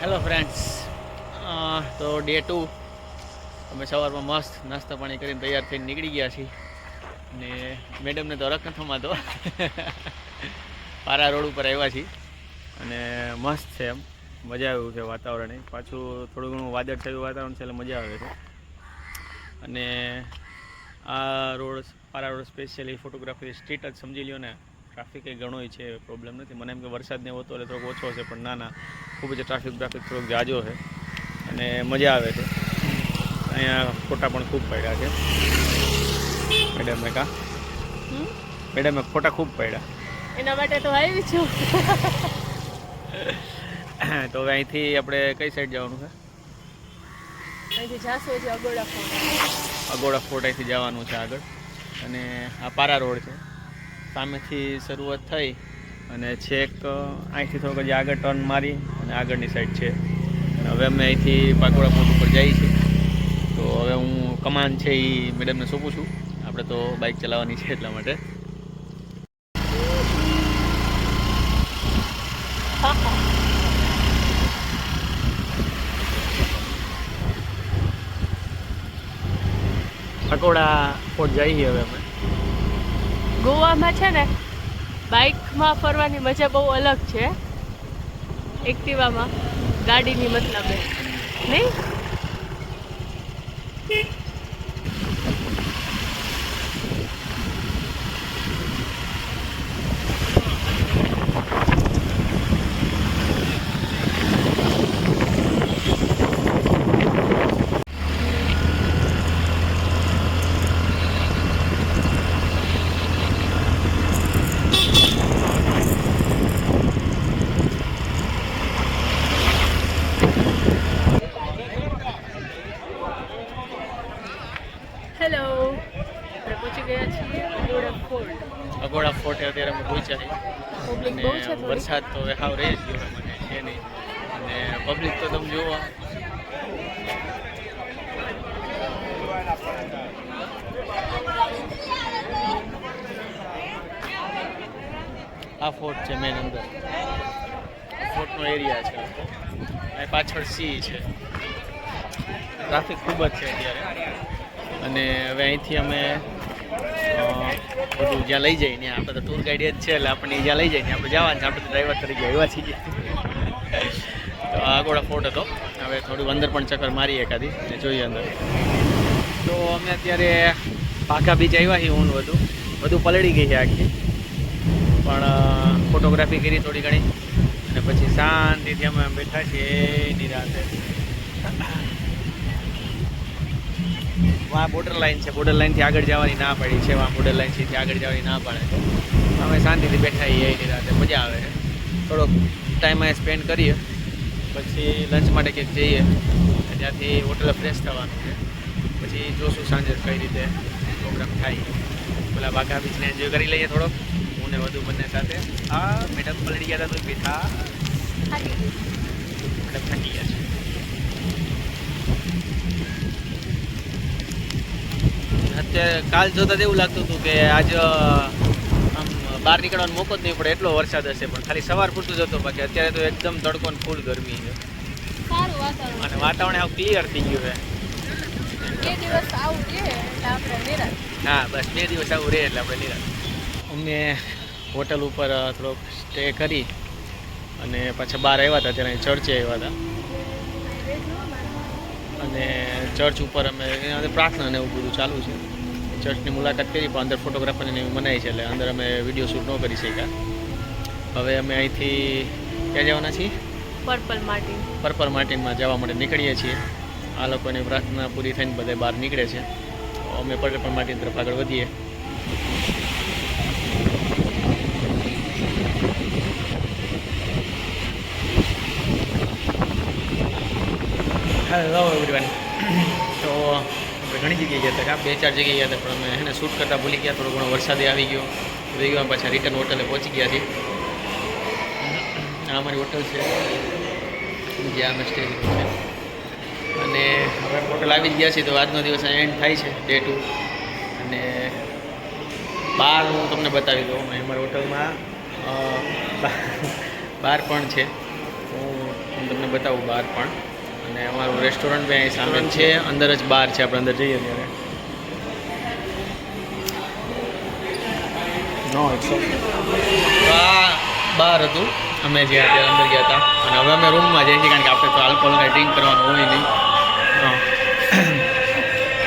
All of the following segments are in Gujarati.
હેલો ફ્રેન્ડ્સ, તો ડે 2 અમે સવારમાં મસ્ત નાસ્તા પાણી કરીને તૈયાર થઈને નીકળી ગયા છીએ. ને મેડમને તો હરખ નથી થમાતો. પારા રોડ ઉપર આવ્યા છીએ અને મસ્ત છે, એમ મજા આવ્યું છે વાતાવરણ. પાછું થોડું ઘણું વાદળછાયું વાતાવરણ છે એટલે મજા આવે છે. અને આ રોડ પારા રોડ સ્પેશિયલી ફોટોગ્રાફી સ્ટ્રીટ જ સમજી લ્યો ને. ટ્રાફિક એ ઘણો છે, પ્રોબ્લેમ નથી. મને એમ કે વરસાદ ને હોતો એટલે થોડોક ઓછો છે, પણ ના ખૂબ જ ટ્રાફિક થોડોક જાજો છે અને મજા આવે છે. અહીંયા ફોટા પણ ખૂબ પડ્યા છે મેડમે ફોટા ખૂબ પડ્યા, એના માટે તો આવી છું. તો હવે અહીંથી આપણે કઈ સાઈડ જવાનું છે? અહીંથી જાશું છે અગોડા ફોર્ટ અહીંથી જવાનું છે આગળ. અને આ પારા રોડ છે, સામેથી શરૂઆત થઈ અને છેક અહીંથી થોડુંક હજી આગળ ટર્ન મારી અને આગળની સાઈડ છે. અને હવે અમે અહીંથી પાકોડા ફોર્ટ ઉપર જઈએ છીએ. તો હવે હું કમાન છે એ મેડમને સોંપું છું. આપણે તો બાઇક ચલાવવાની છે એટલા માટે. પાકોડા ફોર્ટ જઈએ હવે અમે. ગોવામાં છે ને બાઇકમાં ફરવાની મજા બહુ અલગ છે, એક્ટિવામાં ગાડીની મતલબ નહીં. હેલો, આપણે પહોંચી ગયા છીએ અગોડા ફોર્ટ. અત્યારે અમે પહોંચ્યા છીએ. પબ્લિક અને બહુ છે. વરસાદ તો હવે હાવ રહી જ ગયો મને છે નહીં. અને પબ્લિક તો તમે જુઓ. આ ફોર્ટ છે મેન અંદર, ફોર્ટનો એરિયા છે. અહીં પાછળ સી છે. ટ્રાફિક ખૂબ જ છે અત્યારે. અને હવે અહીંથી અમે બધું જ્યાં લઈ જઈએ ત્યાં, આપણે તો ટૂર ગાઈડ જ છે એટલે આપણને જ્યાં લઈ જઈએ આપણે જવાનું છે. આપણે તો ડ્રાઈવર તરીકે આવ્યા છીએ. તો આગોડા ફોર્ટ હતો. હવે થોડું અંદર પણ ચક્કર મારીએ એકાદી અને જોઈએ અંદર. તો અમે અત્યારે પાકા બીચ આવ્યા છીએ. હું બધું પલળી ગઈ છે આખી, પણ ફોટોગ્રાફી કરી થોડી ઘણી અને પછી શાંતિથી અમે બેઠા છીએ નિરાંતે. વहाँ બોર્ડર લાઈન છે, બોર્ડર લાઈનથી આગળ જવાની ના પડી છે. વहाँ બોર્ડર લાઈનથી આગળ જવાની ના પડે છે. અમે શાંતિથી બેઠા છીએ એની રાતે, મજા આવે છે. થોડોક ટાઈમ અહીં સ્પેન્ડ કરીએ, પછી લંચ માટે ક્યાંક જઈએ. ત્યાંથી હોટલે ફ્રેશ થવાનું છે. પછી જોશું સાંજે કઈ રીતે પ્રોગ્રામ થાય. પેલા બાઘા બીચને એન્જોય કરી લઈએ થોડોક, હું ને વધુ બંને સાથે. હા, મેડમ પલળી ગયા હતા તો બેઠા, મેડમ થાકી ગયા છે. અત્યારે કાલ જોતા એવું લાગતું હતું કે આજ આમ બહાર નીકળવાનો મોકો જ નહીં પડે, એટલો વરસાદ હશે. પણ ખાલી સવાર પૂરતું જ હતો. બાકી અત્યારે તો એકદમ તડકો ને ફૂલ ગરમી છે. અને વાતાવરણ આવું ક્લિયર થઈ ગયું છે. હા, બસ 2 દિવસ આવું રહે એટલે આપણે નિરાશ. અમને હોટલ ઉપર થોડોક સ્ટે કરી અને પાછા બહાર આવ્યા હતા. ત્યારે ચર્ચે આવ્યા હતા અને ચર્ચ ઉપર અમે પ્રાર્થના ને એવું બધું ચાલુ છે. ચર્ચની મુલાકાત કરી, પણ અંદર ફોટોગ્રાફરની એવી મનાઈ છે એટલે અંદર અમે વિડીયો શૂટ ન કરી શક્યા. હવે અમે અહીંથી ક્યાં જવાના છીએ? પર્પલ માર્ટિનમાં જવા માટે નીકળીએ છીએ. આ લોકોની પ્રાર્થના પૂરી થઈને બધે બહાર નીકળે છે. તો અમે પર્પલ માર્ટિન તરફ આગળ વધીએ. Hello everyone. તો આપણે ઘણી જગ્યાએ ગયા હતા, 2-4 જગ્યાએ ગયા હતા, પણ અમે એને શૂટ કરતાં ભૂલી ગયા. થોડો ઘણો વરસાદે આવી ગયો. પાછા રિટર્ન હોટલે પહોંચી ગયા છીએ. આ અમારી હોટલ છે જ્યાં અમે સ્ટે કર્યું છે. અને હવે હોટલ આવી જ ગયા છીએ. તો આજનો દિવસ એન્ડ થાય છે, ડે 2. અને બહાર હું તમને બતાવી દઉં. અમારી હોટલમાં બાર પણ છે. હું તમને બતાવું બહાર પણ. અને અમારું રેસ્ટોરન્ટ બી અહીં સામે છે, અંદર જ બાર છે, આપણે અંદર જઈએ ત્યારે. નો ઇટ્સ ઓકે. તો આ બાર હતું, અમે જ્યાં ત્યારે અંદર ગયા હતા. અને હવે અમે રૂમમાં જઈએ છીએ, કારણ કે આપણે તો આલ્કોહોલ કાંઈ ડ્રિંક કરવાનું હોય નહીં. હા,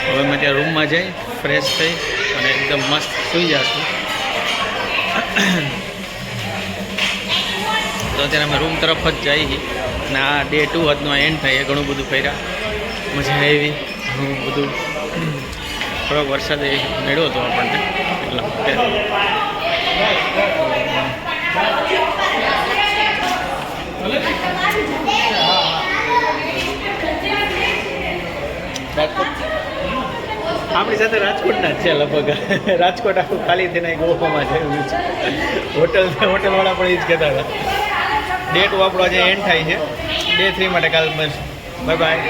હવે અમે ત્યાં રૂમમાં જઈ ફ્રેશ થઈ અને એકદમ મસ્ત સૂઈ જશું. તો અત્યારે અમે રૂમ તરફ જ જઈએ. અને આ ડે 2 આજનો એન્ડ થાય. ઘણું બધું ફર્યા, મજા આવી. ઘણું બધું થોડોક વરસાદ મેળવ્યો હતો આપણને એટલા માટે. આપણી સાથે રાજકોટના જ છે લગભગ. રાજકોટ આખું ખાલી થઈને ગોવામાં છે. હોટલવાળા પણ એ જ કહેતા હતા. ડે 2 આપણો આજે એન્ડ થાય છે. ડે 3 માટે કાલ બસ. Bye bye.